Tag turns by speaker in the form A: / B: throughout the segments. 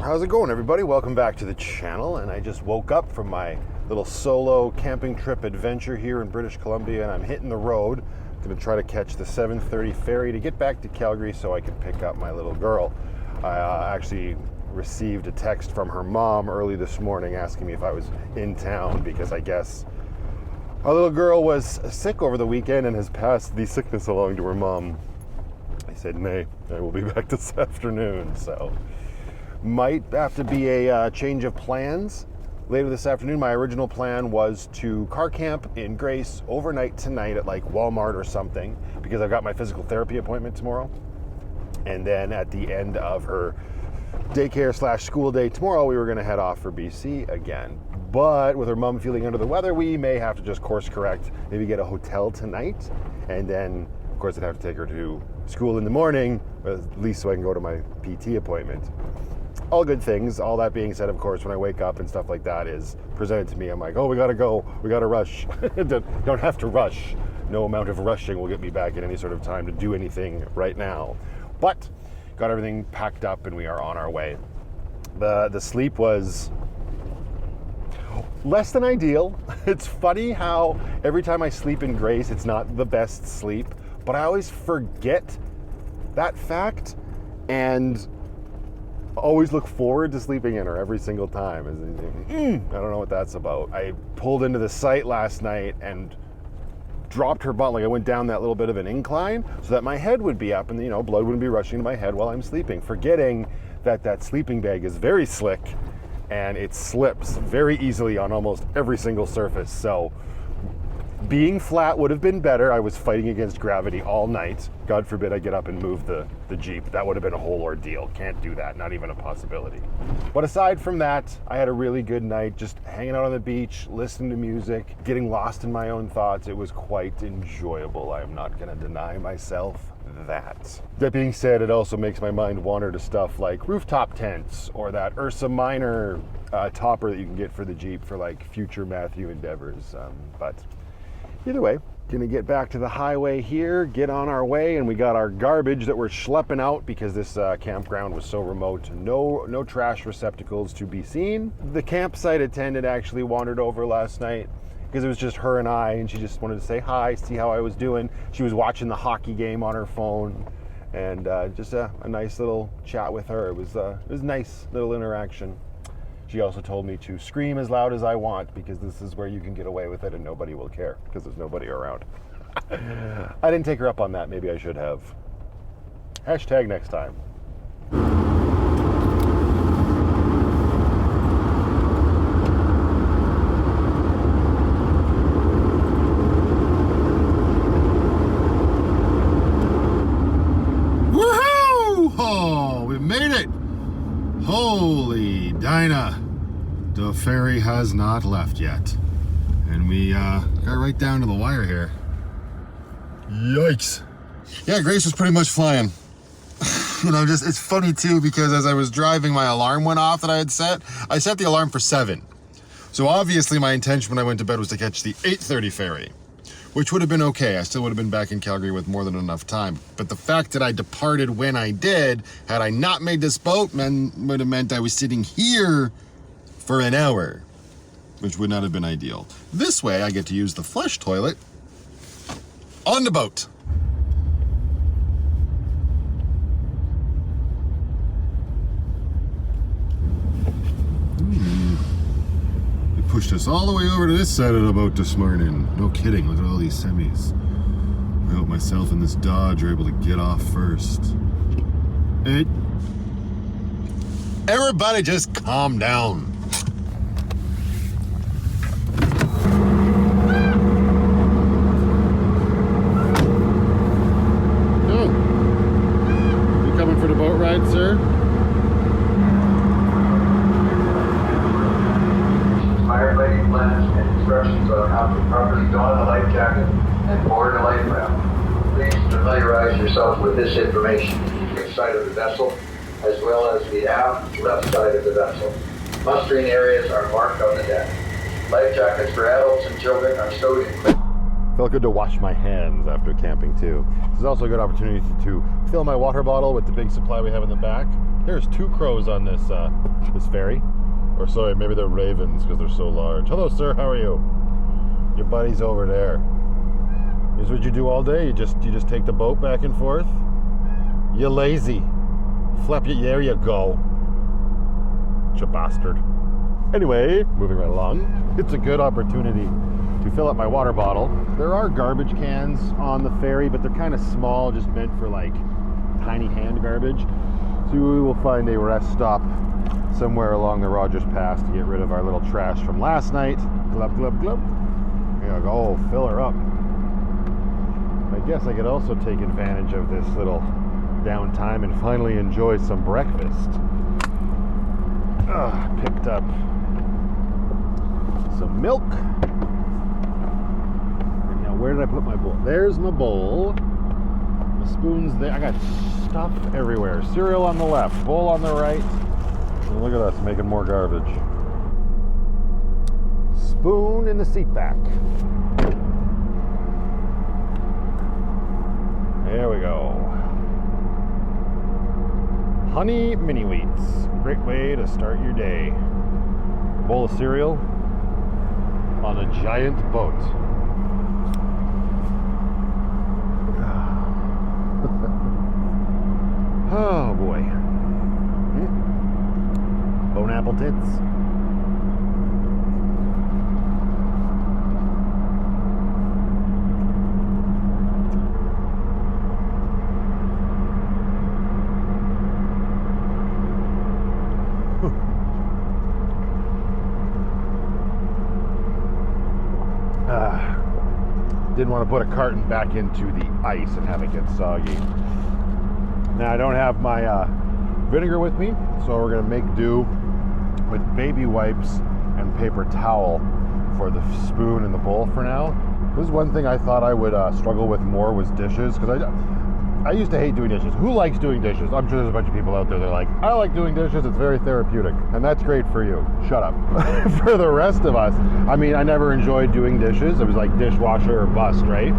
A: How's it going, everybody? Welcome back to the channel. And I just woke up from my little solo camping trip adventure here in British Columbia, and I'm hitting the road. I'm gonna try to catch the 7:30 ferry to get back to Calgary so I can pick up my little girl. I actually received a text from her mom early this morning asking me if I was in town, because I guess our little girl was sick over the weekend and has passed the sickness along to her mom. I said, nay, I will be back this afternoon, so might have to be a change of plans later this afternoon. My original plan was to car camp in Grace overnight tonight at like Walmart or something, because I've got my physical therapy appointment tomorrow. And then at the end of her daycare / school day tomorrow, we were going to head off for BC again. But with her mom feeling under the weather, we may have to just course correct, maybe get a hotel tonight, and then of course I'd have to take her to school in the morning, at least so I can go to my PT appointment. All good things. All that being said, of course, when I wake up and stuff like that is presented to me, I'm like, oh, we gotta go, we gotta rush. Don't have to rush. No amount of rushing will get me back in any sort of time to do anything right now. But got everything packed up and we are on our way. The sleep was less than ideal. It's funny how every time I sleep in Grace, it's not the best sleep, but I always forget that fact and always look forward to sleeping in her every single time. I don't know what that's about. I pulled into the site last night and dropped her butt. Like I went down that little bit of an incline so that my head would be up and blood wouldn't be rushing to my head while I'm sleeping, forgetting that that sleeping bag is very slick and it slips very easily on almost every single surface. So being flat would have been better. I was fighting against gravity all night. God forbid I get up and move the Jeep. That would have been a whole ordeal. Can't do that, not even a possibility. But aside from that, I had a really good night, just hanging out on the beach, listening to music, getting lost in my own thoughts. It was quite enjoyable. I'm not gonna deny myself that. That being said, it also makes my mind wander to stuff like rooftop tents or that Ursa Minor topper that you can get for the Jeep for like future Matthew endeavors. But either way, gonna get back to the highway here, get on our way, and we got our garbage that we're schlepping out because this campground was so remote. No trash receptacles to be seen. The campsite attendant actually wandered over last night because it was just her and I, and she just wanted to say hi, see how I was doing. She was watching the hockey game on her phone, and just a nice little chat with her. It was a nice little interaction. She also told me to scream as loud as I want because this is where you can get away with it and nobody will care because there's nobody around. I didn't take her up on that. Maybe I should have. Hashtag next time.
B: Woohoo! Oh, we made it! Holy Dinah! The ferry has not left yet. And we got right down to the wire here. Yikes. Yeah, Grace was pretty much flying. It's funny too, because as I was driving, my alarm went off that I had set. I set the alarm for 7. So obviously my intention when I went to bed was to catch the 8:30 ferry, which would have been okay. I still would have been back in Calgary with more than enough time. But the fact that I departed when I did, had I not made this boat, would have meant I was sitting here for an hour, which would not have been ideal. This way, I get to use the flush toilet on the boat. They pushed us all the way over to this side of the boat this morning. No kidding, look at all these semis. I hope myself and this Dodge are able to get off first. Hey, everybody just calm down. For the boat ride, sir?
C: Firefighting plans and instructions on how to properly don a life jacket and board a life raft. Please familiarize yourself with this information. The side of the vessel, as well as the aft left side of the vessel. Mustering areas are marked on the deck. Life jackets for adults and children are stowed in.
A: Felt good to wash my hands after camping too. This is also a good opportunity to fill my water bottle with the big supply we have in the back. There's 2 crows on this this ferry. Or sorry, maybe they're ravens because they're so large. Hello sir, how are you? Your buddy's over there. This is what you do all day? You just take the boat back and forth? You lazy. Flap you, there you go. You bastard. Anyway, moving right along. It's a good opportunity to fill up my water bottle. There are garbage cans on the ferry, but they're kind of small, just meant for like tiny hand garbage. So we will find a rest stop somewhere along the Rogers Pass to get rid of our little trash from last night. Glub, glub, glub. There you go, fill her up. I guess I could also take advantage of this little downtime and finally enjoy some breakfast. Picked up some milk. And now where did I put my bowl? There's my bowl. The spoon's there. I got stuff everywhere. Cereal on the left, bowl on the right. And look at us making more garbage. Spoon in the seat back. There we go. Honey mini wheats. Great way to start your day. Bowl of cereal on a giant boat. Oh boy. Bone apple tits. Didn't want to put a carton back into the ice and have it get soggy. Now I don't have my vinegar with me, so we're going to make do with baby wipes and paper towel for the spoon and the bowl for now. This is one thing I thought I would struggle with more was dishes, because I used to hate doing dishes. Who likes doing dishes? I'm sure there's a bunch of people out there that are like, I like doing dishes, it's very therapeutic. And that's great for you. Shut up. For the rest of us, I mean, I never enjoyed doing dishes. It was like dishwasher or bust, right?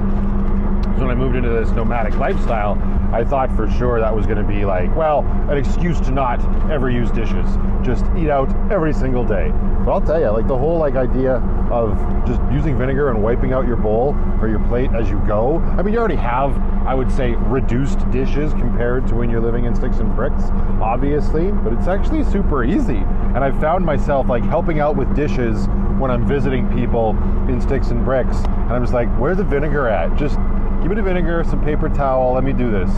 A: So when I moved into this nomadic lifestyle, I thought for sure that was going to be like, well, an excuse to not ever use dishes. Just eat out every single day. But I'll tell you, like the whole like idea of just using vinegar and wiping out your bowl or your plate as you go. I mean, you already have, I would say, reduced dishes compared to when you're living in sticks and bricks, obviously, but it's actually super easy. And I've found myself like helping out with dishes when I'm visiting people in sticks and bricks. And I'm just like, where's the vinegar at? Just give me the vinegar, some paper towel, let me do this.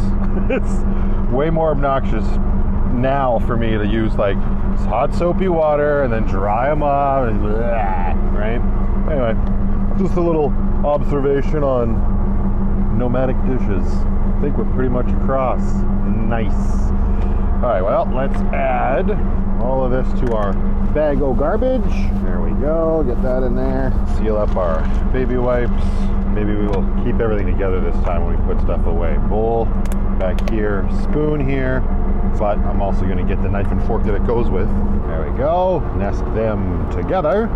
A: It's way more obnoxious now for me to use like hot soapy water and then dry them off, and blah, right? Anyway, just a little observation on nomadic dishes. I think we're pretty much across. Nice. All right, well, let's add all of this to our bag of garbage. There we go, get that in there. Seal up our baby wipes. Maybe we will keep everything together this time when we put stuff away. Bowl back here, spoon here, but I'm also gonna get the knife and fork that it goes with. There we go, nest them together,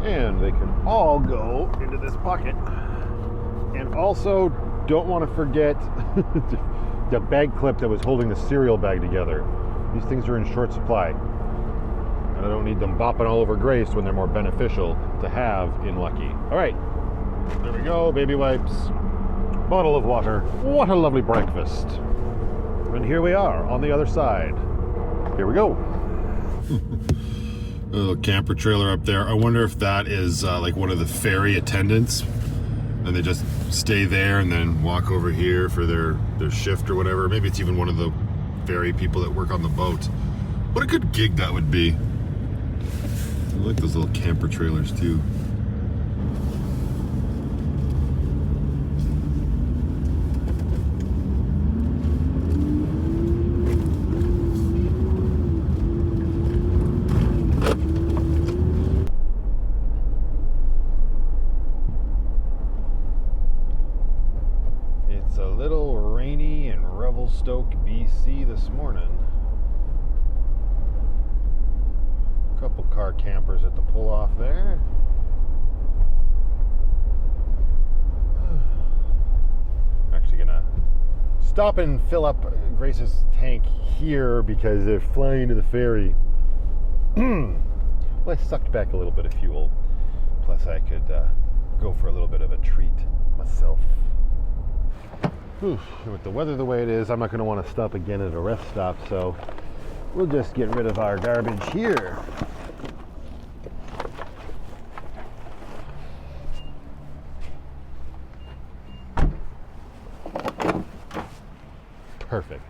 A: and they can all go into this bucket. And also, don't want to forget the bag clip that was holding the cereal bag together. These things are in short supply, and I don't need them bopping all over Grace when they're more beneficial to have in Lucky. All right, there we go, baby wipes, bottle of water. What a lovely breakfast. And here we are on the other side. Here we go.
B: A little camper trailer up there. I wonder if that is like one of the ferry attendants, and they just stay there and then walk over here for their shift or whatever. Maybe it's even one of the ferry people that work on the boat. What a good gig that would be. I like those little camper trailers too.
A: Stoke, BC this morning. Couple car campers at the pull-off there. actually gonna stop and fill up Grace's tank here because they're flying to the ferry. Well, I sucked back a little bit of fuel. Plus, I could go for a little bit of a treat myself. Whew. With the weather the way it is, I'm not going to want to stop again at a rest stop, so we'll just get rid of our garbage here. Perfect.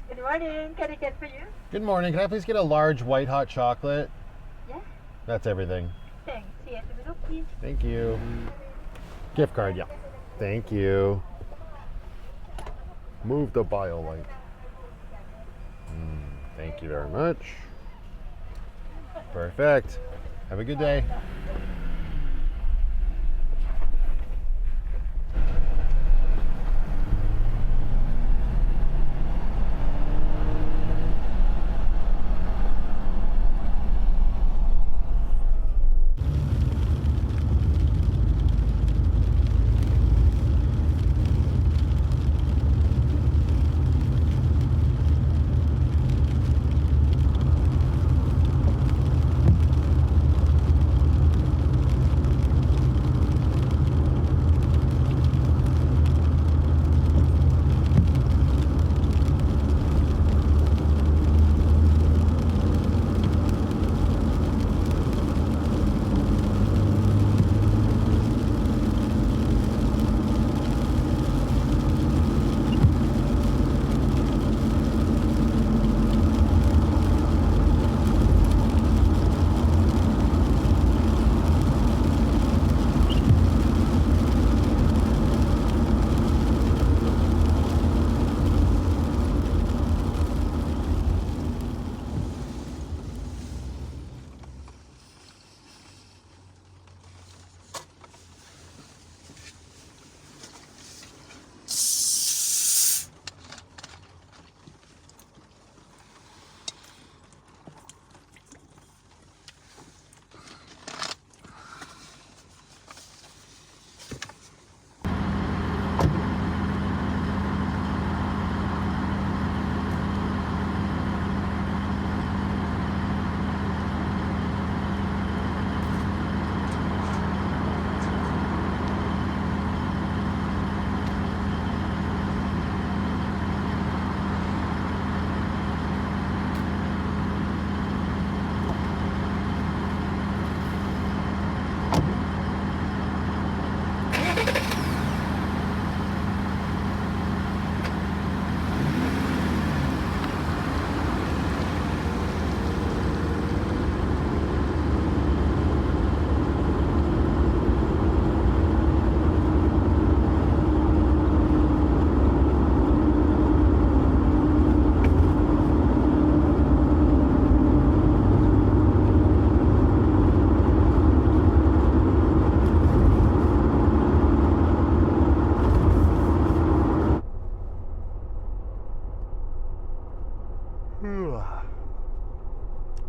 D: Good morning. Can I get for you?
A: Good morning. Can I please get a large white hot chocolate?
D: Yes.
A: That's everything.
D: Thanks. Yes, a little please.
A: Thank you. Gift card, yeah. Thank you. Move the bio light. Thank you very much. Perfect. Have a good day.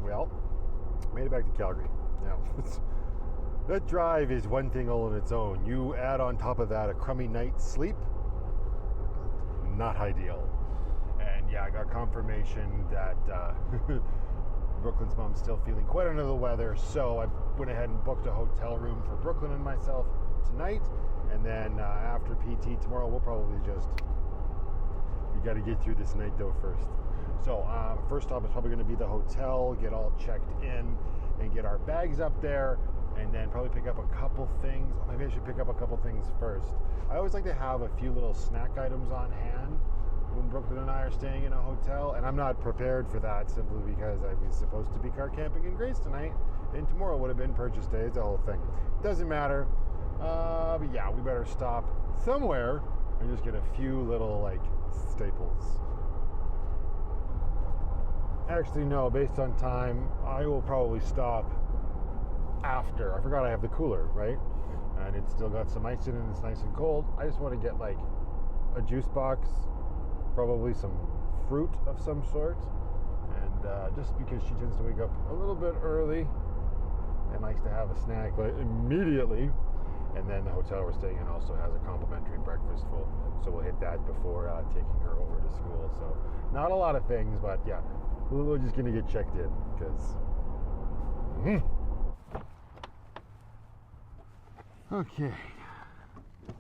A: Well, made it back to Calgary. Now, that drive is one thing all on its own. You add on top of that a crummy night's sleep, not ideal. And yeah, I got confirmation that Brooklyn's mom's still feeling quite under the weather, so I went ahead and booked a hotel room for Brooklyn and myself tonight. And then after PT tomorrow, we'll probably we got to get through this night though first. So first stop is probably going to be the hotel, get all checked in and get our bags up there, and then probably pick up a couple things. Maybe I should pick up a couple things first. I always like to have a few little snack items on hand when Brooklyn and I are staying in a hotel, and I'm not prepared for that simply because I was supposed to be car camping in Grace tonight, and tomorrow would have been purchase day. It's the whole thing. Doesn't matter. But yeah, we better stop somewhere and just get a few little like staples. Actually, no, based on time, I will probably stop after. I forgot I have the cooler, right? and it's still got some ice in it and it's nice and cold. I just want to get like a juice box, probably some fruit of some sort, and just because she tends to wake up a little bit early and likes to have a snack like immediately. And then the hotel we're staying in also has a complimentary breakfast full, so we'll hit that before taking her over to school. So not a lot of things, but yeah, we're just gonna get checked in because okay.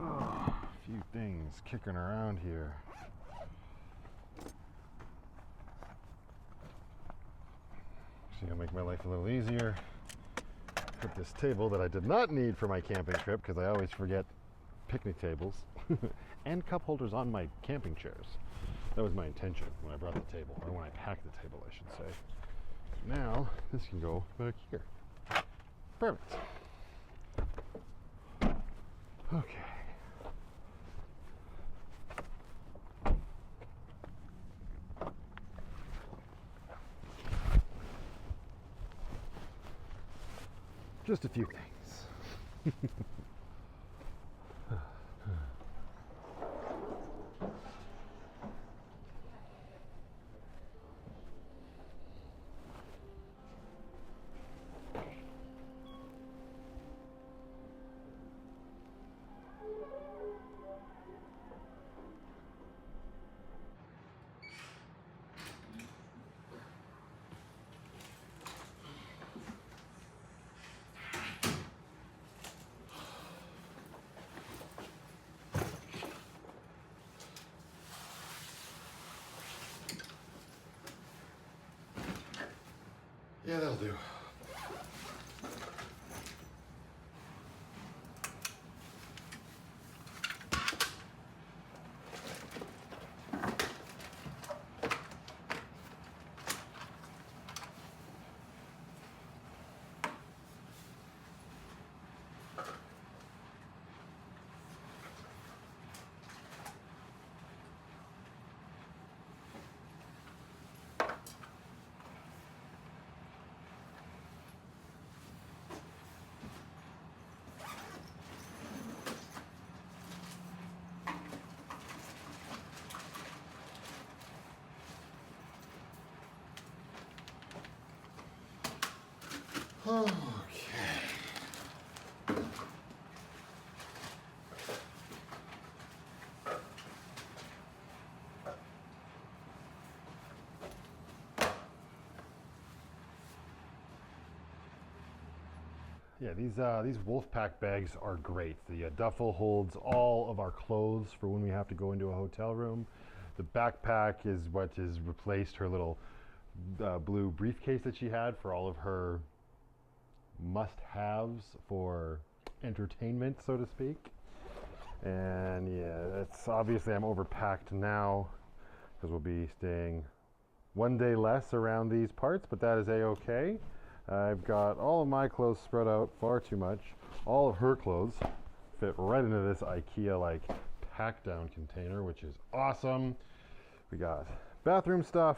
A: Oh, a few things kicking around here. Actually, gonna make my life a little easier. Put this table that I did not need for my camping trip because I always forget picnic tables and cup holders on my camping chairs. That was my intention when I brought the table, or when I packed the table, I should say. Now this can go back here. Perfect. Okay. Just a few things. Yeah, that'll do. Okay. Yeah, these Wolfpack bags are great. The duffel holds all of our clothes for when we have to go into a hotel room. The backpack is what has replaced her little blue briefcase that she had for all of her must-haves for entertainment, so to speak. And yeah, that's obviously I'm overpacked now because we'll be staying one day less around these parts, but that is a-okay. I've got all of my clothes spread out far too much. All of her clothes fit right into this IKEA like pack down container, which is awesome. We got bathroom stuff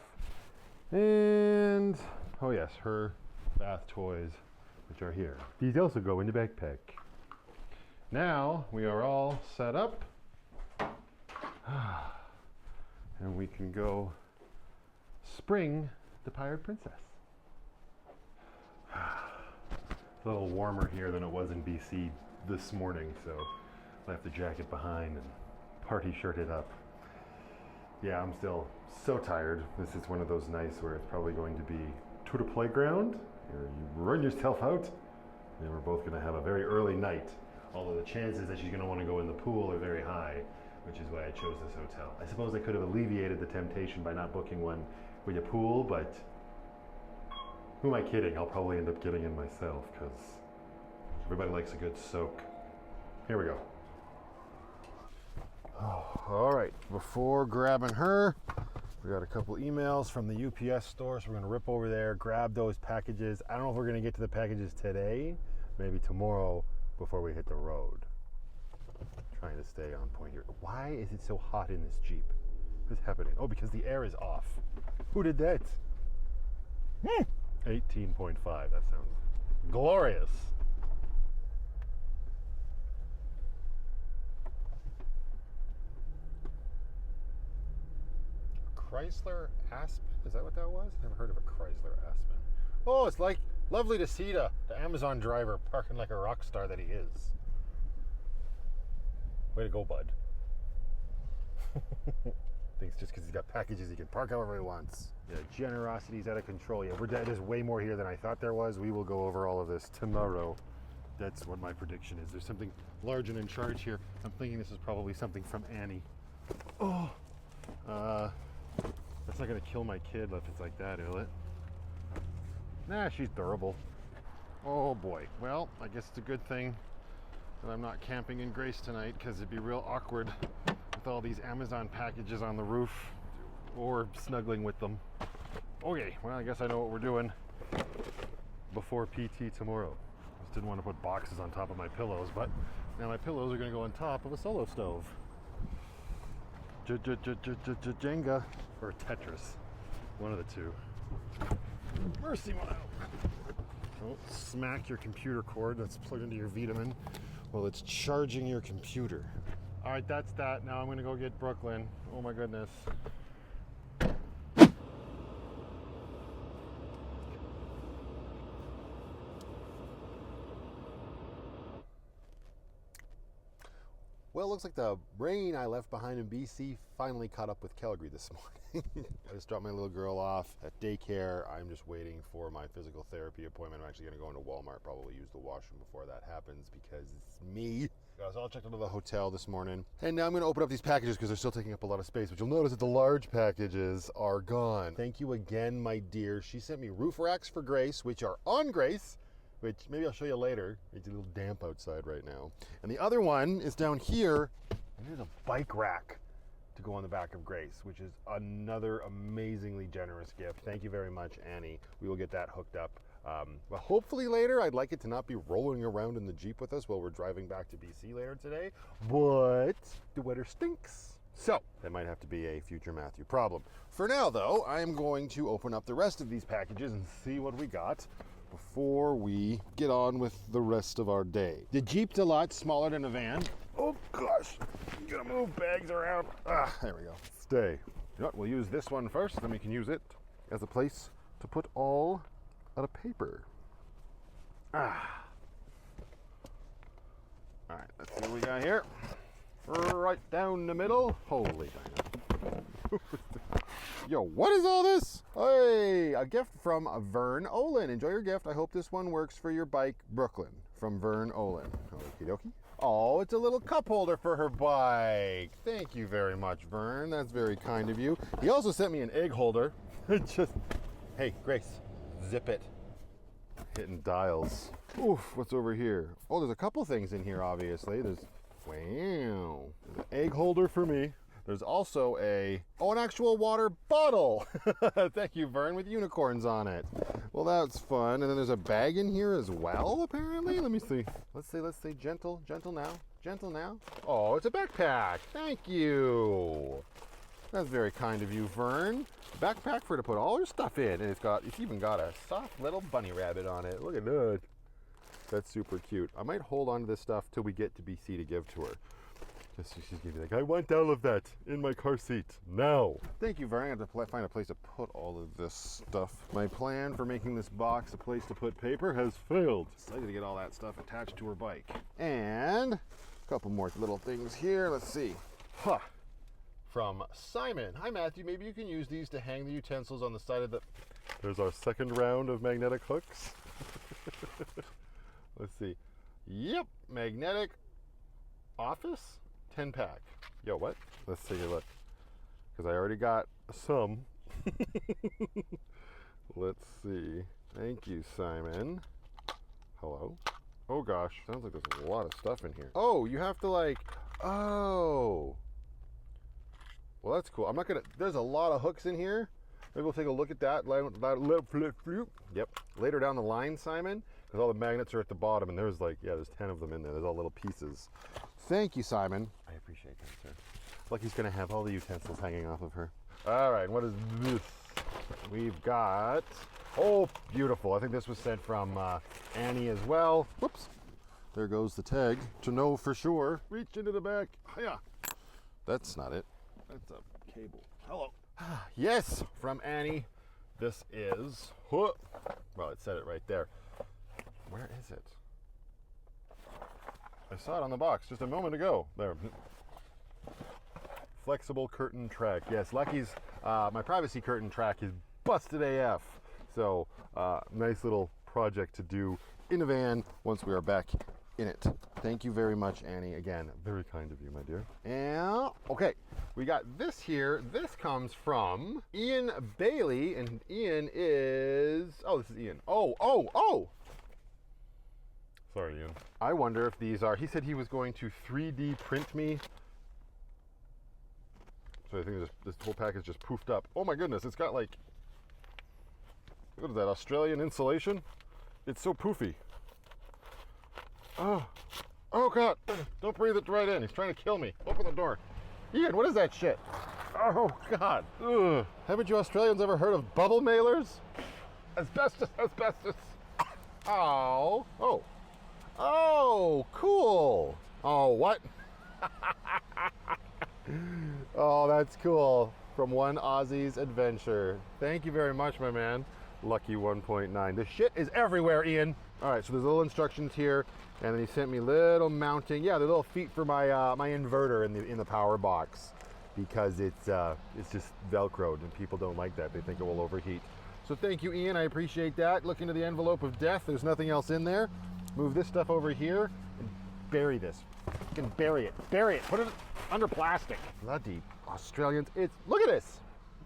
A: and oh yes, her bath toys, which are here. These also go in the backpack. Now we are all set up and we can go spring the Pirate Princess. It's a little warmer here than it was in BC this morning, so I left the jacket behind and party shirted up. Yeah, I'm still so tired. This is one of those nights where it's probably going to be to the playground, or you run yourself out, and we're both going to have a very early night. Although the chances that she's going to want to go in the pool are very high, which is why I chose this hotel. I suppose I could have alleviated the temptation by not booking one with a pool, but who am I kidding? I'll probably end up getting in myself because everybody likes a good soak. Here we go. Oh, all right, before grabbing her, we got a couple emails from the UPS store, so we're gonna rip over there, grab those packages. I don't know if we're gonna get to the packages today, maybe tomorrow before we hit the road. Trying to stay on point here. Why is it so hot in this Jeep? What's happening? Oh, because the air is off. Who did that? 18.5, that sounds glorious. Chrysler Aspen? Is that what that was? Never heard of a Chrysler Aspen. Oh, it's like lovely to see the Amazon driver parking like a rock star that he is. Way to go, bud. Thinks just because he's got packages he can park however he wants. Yeah, generosity's out of control. Yeah, there's way more here than I thought there was. We will go over all of this tomorrow. That's what my prediction is. There's something large and in charge here. I'm thinking this is probably something from Annie. Oh, that's not gonna kill my kid if it's like that, will it? Nah, she's durable. Oh boy. Well, I guess it's a good thing that I'm not camping in Grace tonight, because it'd be real awkward with all these Amazon packages on the roof or snuggling with them. Okay, well, I guess I know what we're doing before PT tomorrow. I just didn't want to put boxes on top of my pillows, but now my pillows are going to go on top of a solo stove. Jenga or Tetris, one of the two. Mercy mile. Don't smack your computer cord that's plugged into your VTOMAN while it's charging your computer. All right, that's that. Now I'm going to go get Brooklyn. Oh my goodness. Well, it looks like the rain I left behind in BC finally caught up with Calgary this morning. I just dropped my little girl off at daycare. I'm just waiting for my physical therapy appointment. I'm actually going to go into Walmart, probably use the washroom before that happens, because it's me. I was all checked into the hotel this morning. And now I'm going to open up these packages because they're still taking up a lot of space. But you'll notice that the large packages are gone. Thank you again, my dear. She sent me roof racks for Grace, which are on Grace, which maybe I'll show you later. It's a little damp outside right now. And the other one is down here, and there's a bike rack to go on the back of Grace, which is another amazingly generous gift. Thank you very much, Annie. We will get that hooked up. Well, hopefully later. I'd like it to not be rolling around in the Jeep with us while we're driving back to BC later today, but the weather stinks. So that might have to be a future Matthew problem. For now, though, I'm going to open up the rest of these packages and see what we got before we get on with the rest of our day. The Jeep's a lot smaller than a van. Oh gosh, I'm gonna move bags around. There we go. Stay. You know what, we'll use this one first, then we can use it as a place to put all of the paper. All right, let's see what we got here. Right down the middle. Holy dino. Yo, what is all this? Hey, a gift from Vern Olin. Enjoy your gift. I hope this one works for your bike, Brooklyn. From Vern Olin. Okie dokie. Oh, it's a little cup holder for her bike. Thank you very much, Vern. That's very kind of you. He also sent me an egg holder. Hey, Grace, zip it. Hitting dials. Oof, what's over here? Oh, there's a couple things in here, obviously. There's an egg holder for me. There's also an actual water bottle. Thank you, Vern, with unicorns on it. Well, that's fun. And then there's a bag in here as well, apparently. Let me see. Let's say gentle now. Oh, it's a backpack. Thank you. That's very kind of you, Vern. Backpack for her to put all her stuff in. And it's even got a soft little bunny rabbit on it. Look at that. That's super cute. I might hold on to this stuff till we get to BC to give to her. Just so she's gonna be like, I want all of that in my car seat now. Thank you, Vern. I have to find a place to put all of this stuff. My plan for making this box a place to put paper has failed. Excited to get all that stuff attached to her bike. And a couple more little things here. Let's see. From Simon. Hi, Matthew. Maybe you can use these to hang the utensils on the side of the... There's our second round of magnetic hooks. Let's see. Yep, magnetic office 10-pack. Yo, what? Let's take a look. Because I already got some. Let's see. Thank you, Simon. Hello? Oh gosh, sounds like there's a lot of stuff in here. Oh, you have to oh. Well, that's cool. I'm not gonna, there's a lot of hooks in here. Maybe we'll take a look at that. Yep. Later down the line, Simon, because all the magnets are at the bottom, and there's there's 10 of them in there. There's all little pieces. Thank you, Simon. I appreciate that, sir. Lucky's gonna have all the utensils hanging off of her. All right, what is this? We've got, oh, beautiful. I think this was sent from Annie as well. Whoops. There goes the tag to know for sure. Reach into the back. Yeah. That's not it. That's a cable. Hello. Yes, from Annie. This is, well, it said it right there. Where is it? I saw it on the box just a moment ago. There. Flexible curtain track. Yes, Lucky's, my privacy curtain track is busted AF. So, nice little project to do in a van once we are back in it. Thank you very much, Annie. Again, very kind of you, my dear. And, okay, we got this here. This comes from Ian Bailey, and Ian is, oh, this is Ian. Oh. Sorry, Ian. I wonder if these are, he said he was going to 3D print me. So I think this whole package just poofed up. Oh my goodness, it's got like, what is that, Australian insulation? It's so poofy. Oh God, don't breathe it right in. He's trying to kill me. Open the door. Ian, what is that shit? Oh God. Ugh. Haven't you Australians ever heard of bubble mailers? Asbestos. Oh, cool. Oh, what? Oh, that's cool. From One Aussie's Adventure. Thank you very much, my man. Lucky 1.9. The shit is everywhere, Ian. All right, so there's little instructions here, and then he sent me little mounting. Yeah, the little feet for my my inverter in the power box, because it's just Velcroed, and people don't like that. They think it will overheat. So thank you, Ian. I appreciate that. Look into the envelope of death. There's nothing else in there. Move this stuff over here and bury this. You can bury it. Put it under plastic. Bloody Australians. Look at this.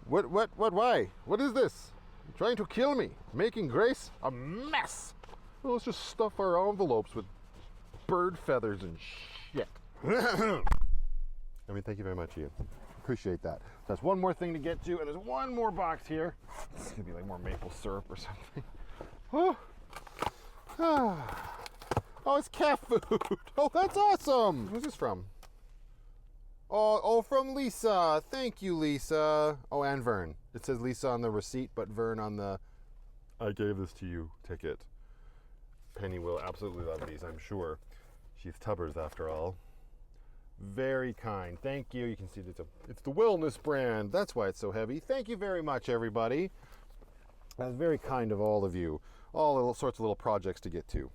A: What, why? What is this? You're trying to kill me. Making Grace a mess. Well, let's just stuff our envelopes with bird feathers and shit. I mean, thank you very much, Ian. Appreciate that. That's one more thing to get to, and there's one more box here. It's gonna be like more maple syrup or something. Oh, it's cat food. Oh, that's awesome. Who's this from? Oh, from Lisa. Thank you, Lisa. Oh, and Vern. It says Lisa on the receipt, but Vern on the I gave this to you ticket. Penny will absolutely love these, I'm sure. She's Tubbers after all. Very kind. Thank you. You can see it's the wellness brand. That's why it's so heavy. Thank you very much, everybody. That's very kind of all of you. All sorts of little projects to get to.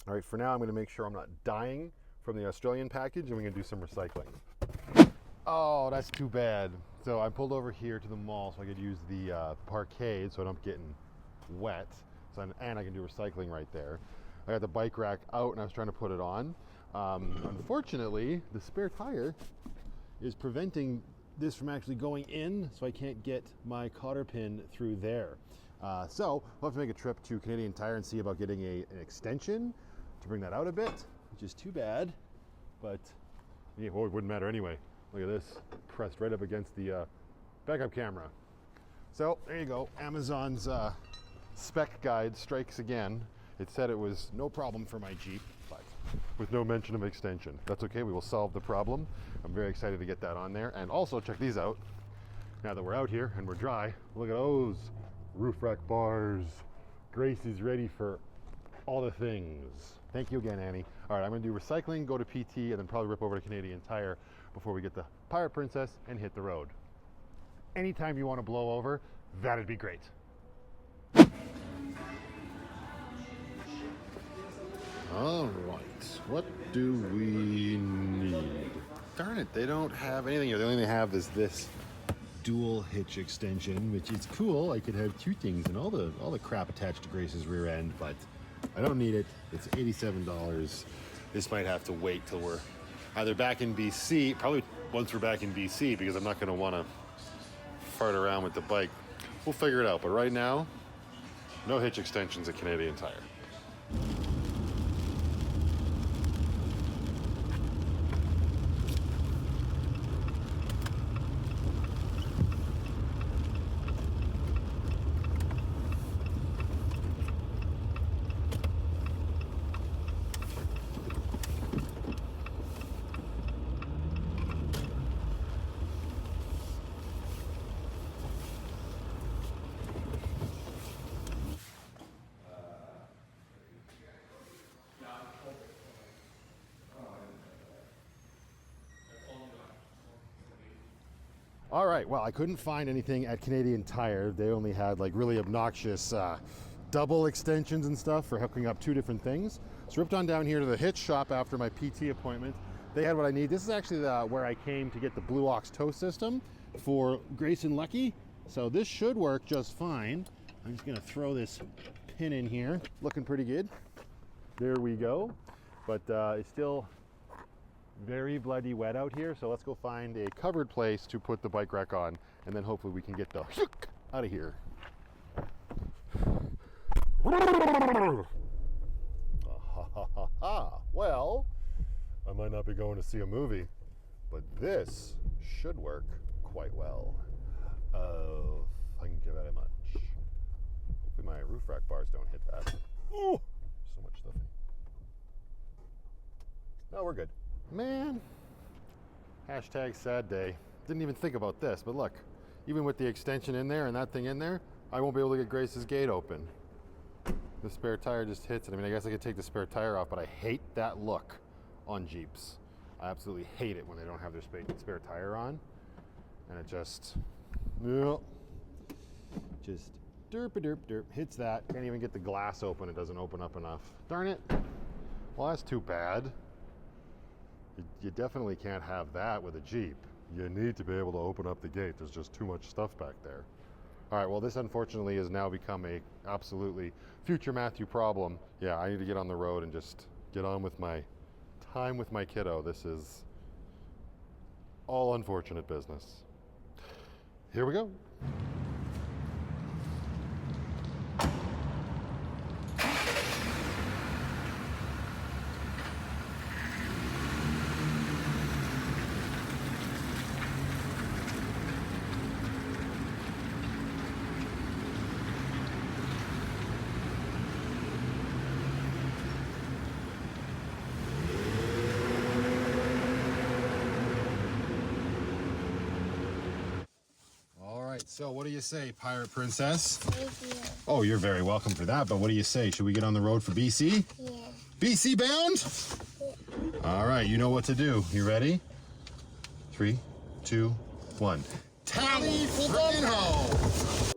A: All right, for now, I'm going to make sure I'm not dying from the Australian package, and we're going to do some recycling. Oh, that's too bad. So I pulled over here to the mall so I could use the parkade so I don't get wet. And I can do recycling right there. I got the bike rack out and I was trying to put it on. Unfortunately, the spare tire is preventing this from actually going in, so I can't get my cotter pin through there. So we'll have to make a trip to Canadian Tire and see about getting an extension to bring that out a bit, which is too bad, but yeah, well, it wouldn't matter anyway. Look at this, pressed right up against the backup camera. So there you go, Amazon's spec guide strikes again. It said it was no problem for my Jeep, but with no mention of extension. That's okay, we will solve the problem. I'm very excited to get that on there. And also check these out. Now that we're out here and we're dry, look at those roof rack bars. Grace is ready for all the things. Thank you again, Annie. All right, I'm gonna do recycling, go to PT, and then probably rip over to Canadian Tire before we get the Pirate Princess and hit the road. Anytime you wanna blow over, that'd be great. All right, what do we need? Darn it, they don't have anything here. The only thing they have is this dual hitch extension, which is cool. I could have two things and all the crap attached to Grace's rear end, but I don't need it. It's $87. This might have to wait till we're either back in BC, probably once we're back in BC, because I'm not gonna wanna fart around with the bike. We'll figure it out, but right now, no hitch extensions at Canadian Tire. All right, well, I couldn't find anything at Canadian Tire. They only had like really obnoxious double extensions and stuff for hooking up two different things. So ripped on down here to the hitch shop after my PT appointment. They had what I need. This is actually where I came to get the Blue Ox tow system for Grace and Lucky. So this should work just fine. I'm just gonna throw this pin in here. Looking pretty good. There we go. But it's still very bloody wet out here, so let's go find a covered place to put the bike rack on, and then hopefully we can get the out of here. Well, I might not be going to see a movie, but this should work quite well. Oh, thank you very much. Hopefully my roof rack bars don't hit that. Oh, so much stuff in. No, we're good. Man, hashtag sad day. Didn't even think about this, but look, even with the extension in there and that thing in there, I won't be able to get Grace's gate open. The spare tire just hits it. I mean, I guess I could take the spare tire off, but I hate that look on Jeeps. I absolutely hate it when they don't have their spare tire on. And it just derp derp hits that. Can't even get the glass open. It doesn't open up enough. Darn it. Well, that's too bad. You definitely can't have that with a Jeep. You need to be able to open up the gate. There's just too much stuff back there. All right, well, this unfortunately has now become a absolutely future Matthew problem. Yeah, I need to get on the road and just get on with my time with my kiddo. This is all unfortunate business. Here we go. So what do you say, Pirate Princess?
E: Thank you.
A: Oh, you're very welcome for that, but what do you say? Should we get on the road for BC?
E: Yeah.
A: BC bound?
E: Yeah.
A: All right, you know what to do. You ready? 3, 2, 1. Tally freaking ho!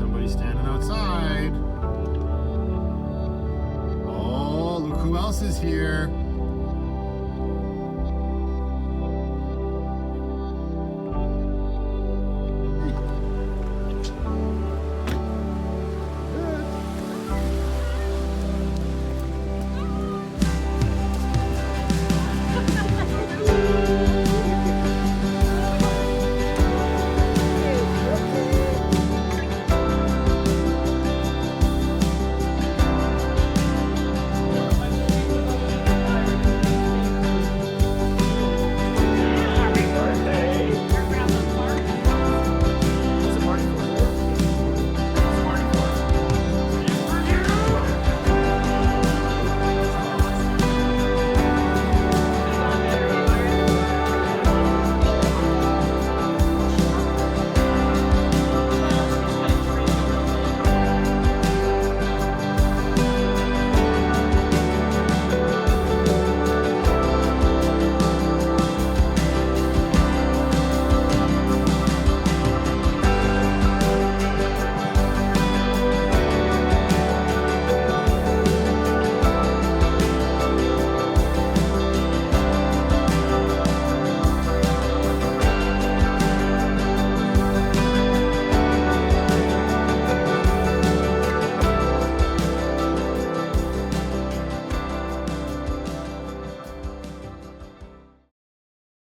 B: somebody standing outside. Oh, look who else is here.